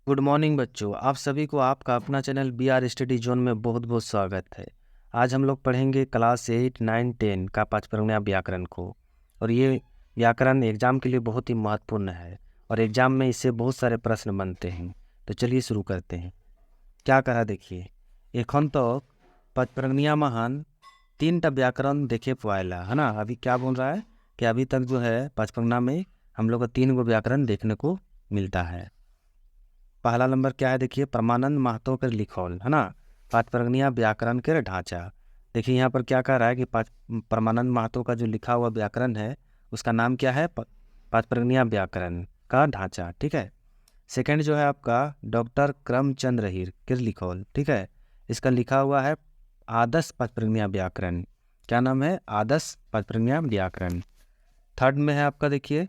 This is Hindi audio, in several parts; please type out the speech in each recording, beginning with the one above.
गुड मॉर्निंग बच्चों, आप सभी को आपका अपना channel B R Study Zone में बहुत बहुत स्वागत है। आज हम लोग पढ़ेंगे क्लास 8, 9, 10 का पाँचप्रज्ञा व्याकरण को। और ये व्याकरण एग्जाम के लिए बहुत ही महत्वपूर्ण है और एग्जाम में इससे बहुत सारे प्रश्न बनते हैं। तो चलिए शुरू करते हैं। क्या कहा देखिए, एखन तक पाँचप्रज्ञा महान 3टा व्याकरण देखे पाएला है ना। अभी क्या बोल रहा है कि अभी तक जो है पाँचप्रज्ञा में हम लोग को 3 गो व्याकरण देखने को मिलता है। पहला नंबर क्या है देखिए, परमानंद महतो के लिखौल है ना, पाँचप्रज्ञा व्याकरण के ढांचा। देखिए यहाँ पर क्या कह रहा है कि परमानंद महतो का जो लिखा हुआ व्याकरण है उसका नाम क्या है, पाँचप्रज्ञा व्याकरण का ढांचा। ठीक है। सेकंड जो है आपका डॉक्टर करमचंद रहीर के लिखौल। ठीक है, इसका लिखा हुआ है आदर्श पाँचप्रज्ञा व्याकरण। क्या नाम है, आदर्श पाँचप्रज्ञा व्याकरण। थर्ड में है आपका देखिए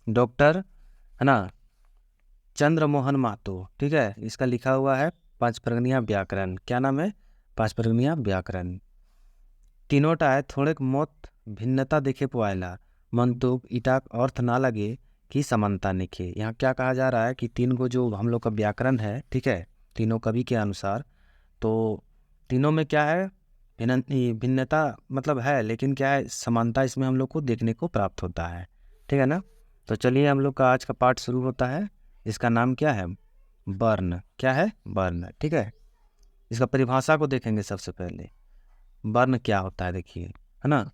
डॉक्टर है ना चंद्रमोहन महतो। ठीक है, इसका लिखा हुआ है पाँचप्रज्ञा व्याकरण। क्या नाम है, पाँचप्रज्ञा व्याकरण। तीनोटा है थोड़े मत भिन्नता देखे पाएला मंतुक इटाक अर्थ ना लगे कि समानता निखे। यहाँ क्या कहा जा रहा है कि 3 गो जो हम लोग का व्याकरण है, ठीक है, तीनों कवि के अनुसार, तो तीनों में क्या है, भिन्नता मतलब है, लेकिन क्या है, समानता इसमें हम लोग को देखने को प्राप्त होता है। ठीक है ना। तो चलिए हम लोग का आज का पाठ शुरू होता है। इसका नाम क्या है, वर्ण। क्या है, वर्ण। ठीक है, इसका परिभाषा को देखेंगे सबसे पहले। वर्ण क्या होता है देखिए, है ना।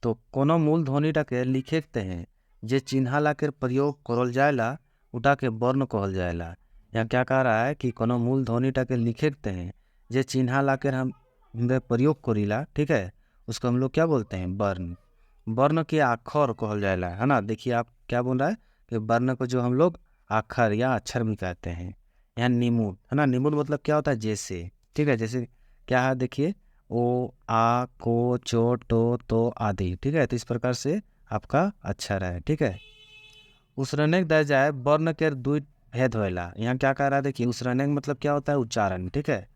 तो कोनो मूल ध्वनिटा के लिखते हैं जे चिन्हाला के प्रयोग करल जाएला उटा के वर्ण कहल जाएला। यहाँ क्या कह रहा है कि कोनो मूल ध्वनिटा के लिखते हैं जे चिन्हाला के हम प्रयोग करीला, ठीक है, उसको हम लोग क्या बोलते हैं, वर्ण। वर्ण के अक्षर कहल जाएला, है ना। देखिए आप क्या बोल रहा है कि वर्ण को जो हम लोग अक्षर या अक्षर भी कहते हैं। यहाँ निमुट है ना, निमुट मतलब क्या होता है, जैसे। ठीक है, जैसे क्या है देखिए, ओ आ को चो टो तो आदि। ठीक है, तो इस प्रकार से आपका अक्षर है। ठीक है, उसरनेक दे जाए वर्ण के दुई भेद होएला। यहाँ क्या कह रहा है देखिए, उसरनेक मतलब क्या होता है, उच्चारण। ठीक है,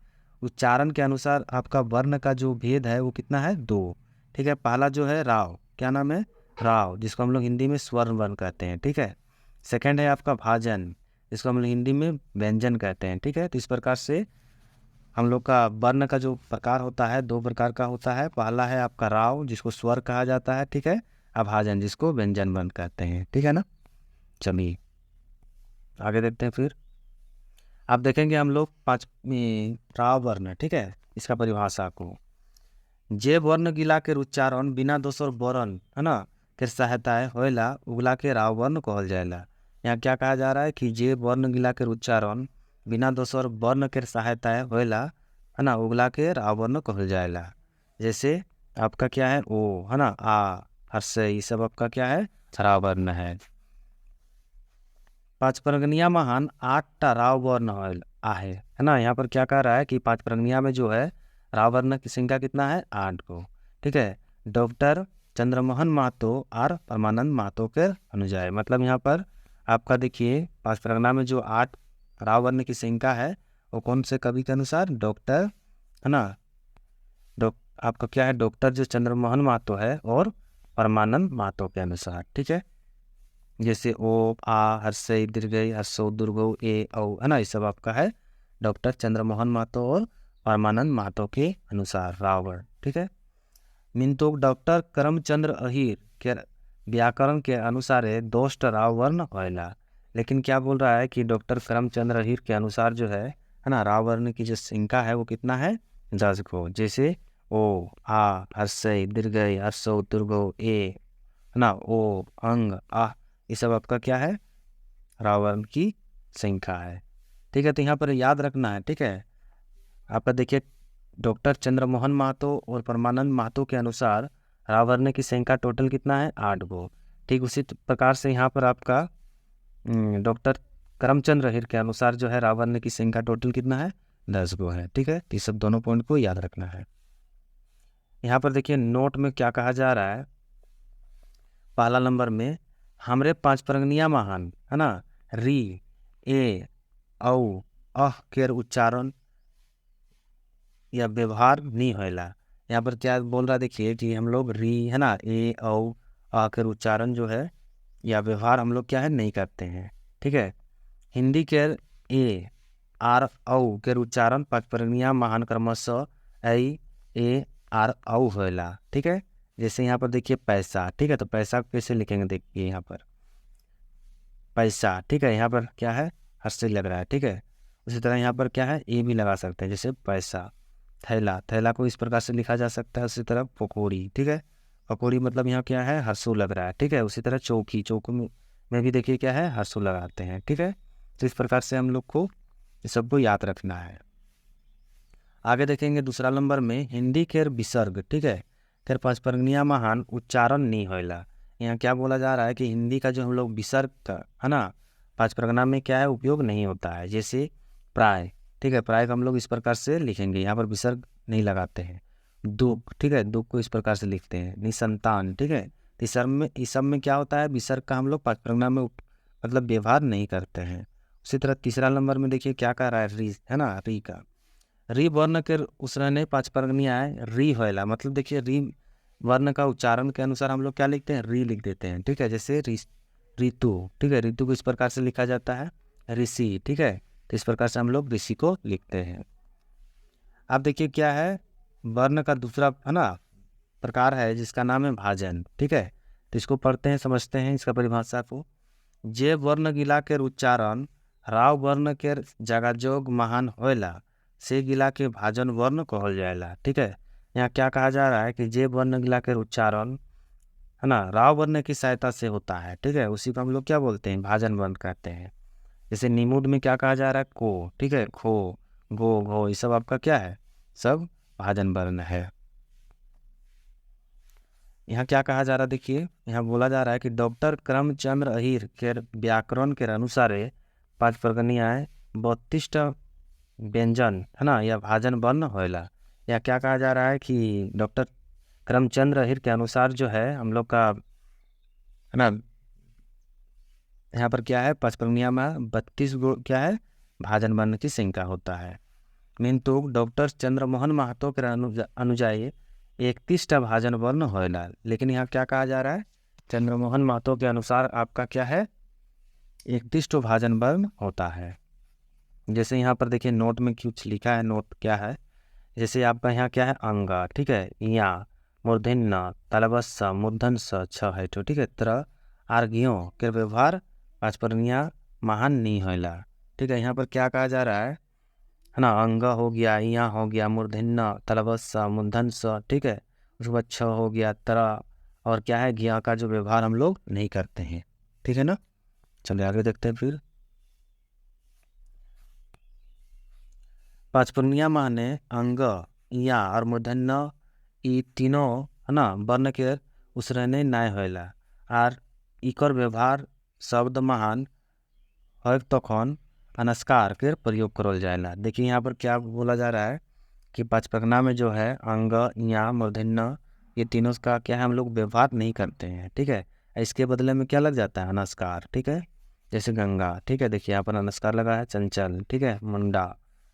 उच्चारण के अनुसार आपका वर्ण का जो भेद है वो कितना है, 2। ठीक है, पहला जो है राव, क्या नाम है, राव, जिसको हम लोग हिंदी में स्वर्ण वर्ण कहते हैं। ठीक है, सेकंड है आपका भाजन, जिसको हम लोग हिंदी में व्यंजन कहते हैं। ठीक है, तो इस प्रकार से हम लोग का वर्ण का जो प्रकार होता है 2 प्रकार का होता है। पहला है आपका राव, जिसको स्वर कहा जाता है। ठीक है, अभाजन, जिसको व्यंजन वर्ण कहते हैं। ठीक है ना। चलिए आगे देखते हैं। फिर आप देखेंगे हम लोग 5 राव वर्ण। ठीक है, इसका परिभाषा को, जे वर्ण गिला के उच्चारण बिना दोसर वर्ण है ना के सहायता होएला उगला के राव वर्ण कहल जाएला। यहाँ क्या कहा जा रहा है कि जे वर्ण गिला के उच्चारण बिना दोसर वर्ण के सहायता होएला है ना उगला के राव वर्ण कहल जाएला। जैसे आपका क्या है, ओ है ना, आ, हर्ष, ये सब आपका क्या है, राव वर्ण है। पाँचप्रज्ञा महान 8टा राव वर्ण है ना। यहाँ पर क्या कह रहा है कि पाँचप्रज्ञा में जो है राव वर्ण की संख्या कितना है, 8 को। ठीक है, डॉक्टर चंद्रमोहन महतो और परमानंद महतो के अनुजाय। मतलब यहाँ पर आपका देखिए पाँचप्रज्ञा में जो 8 राव वर्ण की संख्या है वो कौन से कवि के अनुसार, डॉक्टर है ना, आपका क्या है, डॉक्टर जो चंद्रमोहन महतो है और परमानंद महतो के अनुसार। ठीक है, जैसे ओ आ हर्षई दीर्घई हर्षो दुर्गो ए औ, है ना, ये सब आपका है डॉक्टर चंद्रमोहन महतो और परमानंद महतो के अनुसार रावण। ठीक है, मिंतोक डॉक्टर करमचंद्र अहीर के व्याकरण के अनुसार 2 रावर्ण होएला। लेकिन क्या बोल रहा है कि डॉक्टर करमचंद्र अहीर के अनुसार जो है ना, रावर्ण की जो संख्या है वो कितना है, 10 को। जैसे ओ आ हर्षई दीर्घई हर्षो दुर्गो ए, है ना, ओ अंग आ, ये सब आपका क्या है, रावण की संख्या है। ठीक है, तो यहाँ पर याद रखना है। ठीक है, आपका देखिए डॉक्टर चंद्रमोहन महतो और परमानंद महतो के अनुसार रावर्ण की संख्या टोटल कितना है, 8 गो। ठीक उसी प्रकार से यहाँ पर आपका डॉक्टर करमचंद रहीर के अनुसार जो है रावर्ण की संख्या टोटल कितना है, 10 गो है। ठीक है, तो ये सब दोनों पॉइंट को याद रखना है। यहाँ पर देखिए नोट में क्या कहा जा रहा है, पहला नंबर में हमरे पाँचप्रज्ञा महान है ना, री, ए, औ, अह केर उच्चारण या व्यवहार नहीं होएला। यहाँ पर क्या बोल रहा है देखिए कि हम लोग री है ना, ए, औ, अह केर उच्चारण जो है या व्यवहार हम लोग क्या है, नहीं करते हैं। ठीक है, हिंदी के ए आर औ के उच्चारण पाँचपर्गनिया महान क्रमशः ऐ ए आर औ होला। ठीक है, जैसे यहाँ पर देखिए पैसा। ठीक है, तो पैसा कैसे लिखेंगे, देखिए यहाँ पर पैसा। ठीक है, यहाँ पर क्या है, हर्षित लग रहा है। ठीक है, उसी तरह यहाँ पर क्या है, ए भी लगा सकते हैं, जैसे पैसा। थैला, थैला को इस प्रकार से लिखा जा सकता है। उसी तरह पकौड़ी। ठीक है, पकौड़ी मतलब यहाँ क्या है, हर्षु लग रहा है। ठीक है, उसी तरह चौकी, चौकी में भी देखिए क्या है, हर्षु लगाते हैं। ठीक है, तो इस प्रकार से हम लोग को सबको याद रखना है। आगे देखेंगे दूसरा नंबर में हिंदी केर विसर्ग। ठीक है, फिर पाँचपर्गनिया महान उच्चारण नहीं होला। यहाँ क्या बोला जा रहा है कि हिंदी का जो हम लोग विसर्ग का है ना, पाँचपर्गना में क्या है, उपयोग नहीं होता है। जैसे प्राय। ठीक है, प्राय को हम लोग इस प्रकार से लिखेंगे, यहाँ पर विसर्ग नहीं लगाते हैं। दुख। ठीक है, दुख को इस प्रकार से लिखते हैं। निसंतान। ठीक है, इस सब में क्या होता है, विसर्ग का हम लोग पाँचपर्गना में मतलब व्यवहार नहीं करते हैं। उसी तरह तीसरा नंबर में देखिए क्या कह रहा है, री है ना, री का री वर्ण के उसरने पाँचपर्गनिया है री होएला। मतलब देखिए री वर्ण का उच्चारण के अनुसार हम लोग क्या लिखते हैं, री लिख देते हैं। ठीक है, जैसे ऋतु। ठीक है, ऋतु को इस प्रकार से लिखा जाता है ऋषि। ठीक है, तो इस प्रकार से हम लोग ऋषि को लिखते हैं। अब देखिए क्या है, वर्ण का दूसरा है ना प्रकार है जिसका नाम है भाजन। ठीक है, तो इसको पढ़ते हैं, समझते हैं इसका परिभाषा को। जे वर्ण गिला के उच्चारण राव वर्ण के जगाजोग महान होएला से गिला के भाजन वर्ण कहल जाएला। ठीक है, यहाँ क्या कहा जा रहा है कि जे वर्ण गिला के उच्चारण है ना राव वर्ण की सहायता से होता है। ठीक है, उसी को हम लोग क्या बोलते हैं, भाजन वर्ण कहते हैं। जैसे निमुड में क्या कहा जा रहा है, को। ठीक है, खो, गो, घो, ये सब आपका क्या है, सब भाजन वर्ण है। यहाँ क्या कहा जा रहा है, देखिए यहाँ बोला जा रहा है कि डॉक्टर करमचंद्र अहिर के व्याकरण के अनुसार पाँचपर्गनिया 32 व्यंजन है ना या भाजन वर्ण होएला। या क्या कहा जा रहा है कि डॉक्टर करमचंद्र अहिर के अनुसार जो है हम लोग का है ना, यहाँ पर क्या है, पाँचपर्गनिया में 32 गो क्या है, भाजन वर्ण की संख्या होता है। किंतु डॉक्टर चंद्रमोहन महतो के अनुजाई 31 भाजन वर्ण होएला। लेकिन यहाँ क्या कहा जा रहा है, चंद्रमोहन महतो के अनुसार आपका क्या है, 31 भाजन वर्ण होता है। जैसे यहाँ पर देखिए नोट में कुछ लिखा है, नोट क्या है, जैसे आपका यहाँ क्या है, अंगा। ठीक है, यहाँ मूर्धन्य तलबस मूर्धन स छ है तो। ठीक है, तरह आर्गियों के व्यवहार पाँचपर्गनिया महान नहीं होएला। ठीक है, यहाँ पर क्या कहा जा रहा है ना, अंग हो गया, यहाँ हो गया, मूर्धन्य तलबस मूर्धन स। ठीक है, उसके बाद छ हो गया, तरह और क्या है, घिया का जो व्यवहार हम लोग नहीं करते हैं। ठीक है ना, चलिए आगे देखते हैं। फिर पाँचपर्गनिया माने अंग या और मूर्धन्य ई तीनों है ना वर्ण के उसरने नाय होएला और इकर व्यवहार शब्द महान है तखन अनुस्कार के प्रयोग करल जाएला। देखिए यहाँ पर क्या बोला जा रहा है कि पाँचपर्गना में जो है अंग या मूर्धन्य ये तीनों का क्या है, हम लोग व्यवहार नहीं करते हैं। ठीक है, इसके बदले में क्या लग जाता है, अनुस्कार। ठीक है, जैसे गंगा। ठीक है, देखिए यहाँ पर अनुस्कार लगा है, चंचल। ठीक है, मुंडा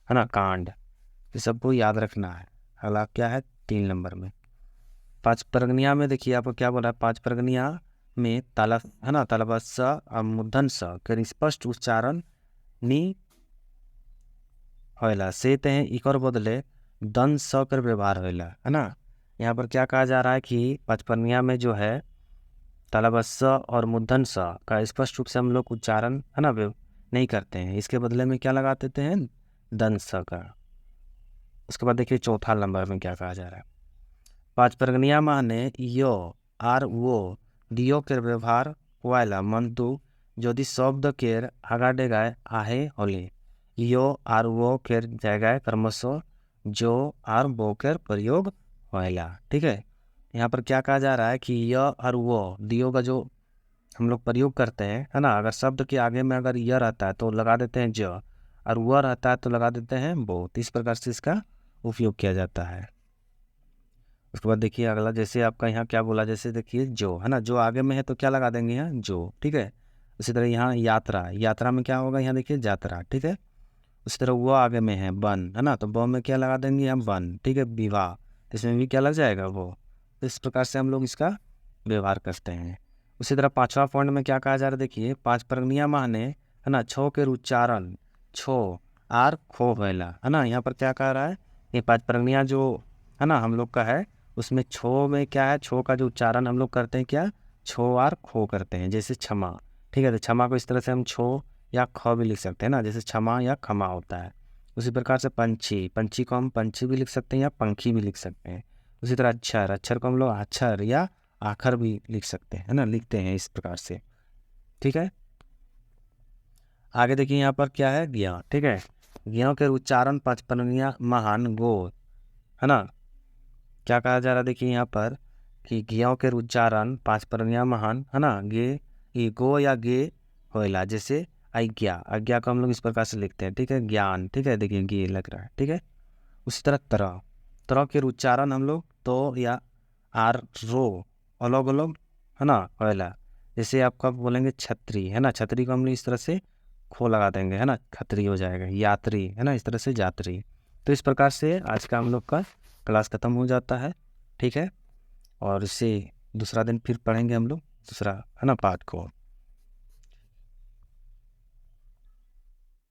है ना, कांड। ये सबको याद रखना है। अगला क्या है, 3 नंबर में पाँचपर्गनिया में देखिए आपको क्या बोला है, पाँचपर्गनिया में तालफ है ना, तालबस और मूर्धन स के स्पष्ट उच्चारण नी होएला से तहे इकर बदले दन स कर व्यवहार होएला है ना। यहाँ पर क्या कहा जा रहा है कि पाँचपर्गनिया में जो है तालबस और मूर्धन स का स्पष्ट रूप से हम लोग उच्चारण है ना नहीं करते हैं, इसके बदले में क्या लगा देते हैं, दन स का। उसके बाद देखिए चौथा नंबर में क्या कहा जा रहा है, पाँचपर्गनिया माने यो आर वो दियो के व्यवहार होएला मंतु यदि शब्द केर आगा डेगाय आहे होले यो आर वो केर जगह क्रमशः जो आर वो केर प्रयोग होएला। ठीक है, यहाँ पर क्या कहा जा रहा है कि य और वो दियो का जो हम लोग प्रयोग करते हैं है ना, अगर शब्द के आगे में अगर य रहता है तो लगा देते हैं ज और वह रहता है तो लगा देते हैं वो। इस प्रकार से इसका उपयोग किया जाता है। उसके बाद देखिए अगला, जैसे आपका यहाँ क्या बोला, जैसे देखिए जो है ना, जो आगे में है तो क्या लगा देंगे यहाँ जो। ठीक है, उसी तरह यहाँ यात्रा, यात्रा में क्या होगा, यहाँ देखिए यात्रा। ठीक है, उसी तरह वो आगे में है वन है ना, तो व में क्या लगा देंगे हम वन। ठीक है, विवाह, इसमें भी क्या लग जाएगा वो। तो इस प्रकार से हम लोग इसका व्यवहार करते हैं। उसी तरह 5वां पॉइंट में क्या कहा जा रहा है, देखिए पाँचपर्गनिया माने है ना छो के उच्चारण छो आर खो होएला, है ना। यहाँ पर क्या कह रहा है, ये पाँच प्रगनिया जो है ना हम लोग का है, उसमें छो में क्या है, छो का जो उच्चारण हम लोग करते हैं क्या, छो आर खो करते हैं। जैसे क्षमा, ठीक है, तो क्षमा को इस तरह से हम छो या ख भी लिख सकते हैं ना, जैसे क्षमा या खमा होता है। उसी प्रकार से पंछी, पंछी को हम पंछी भी लिख सकते हैं या पंखी भी लिख सकते हैं। उसी तरह अक्षर, अक्षर को हम लोग अक्षर या आखर भी लिख सकते हैं, है ना, लिखते हैं इस प्रकार से, ठीक है। आगे देखिए यहाँ पर क्या है, ज्ञ, ठीक है। ज्ञ के उच्चारण पचपनिया महान गो, है ना। क्या कहा जा रहा है, देखिए यहाँ पर कि ज्ञ के उच्चारण पाँच परनिया महान, है ना, गे ये गो या गे होएला। जैसे आज्ञा, आज्ञा को हम लोग इस प्रकार से लिखते हैं, ठीक है, ज्ञान, ठीक है, देखिए गे लग रहा है, ठीक है। उसी तरह तरह, तरह के उच्चारण हम लोग तो या आर रो अलग अलग, है ना, होएला। जैसे आप कब बोलेंगे छतरी, है ना, छतरी को हम लोग इस तरह से खो लगा देंगे, है ना, खतरी हो जाएगा। यात्री, है ना, इस तरह से यात्री। तो इस प्रकार से आज का हम लोग का क्लास ख़त्म हो जाता है, ठीक है। और इससे दूसरा दिन फिर पढ़ेंगे हम लोग दूसरा, है ना, पाठ को।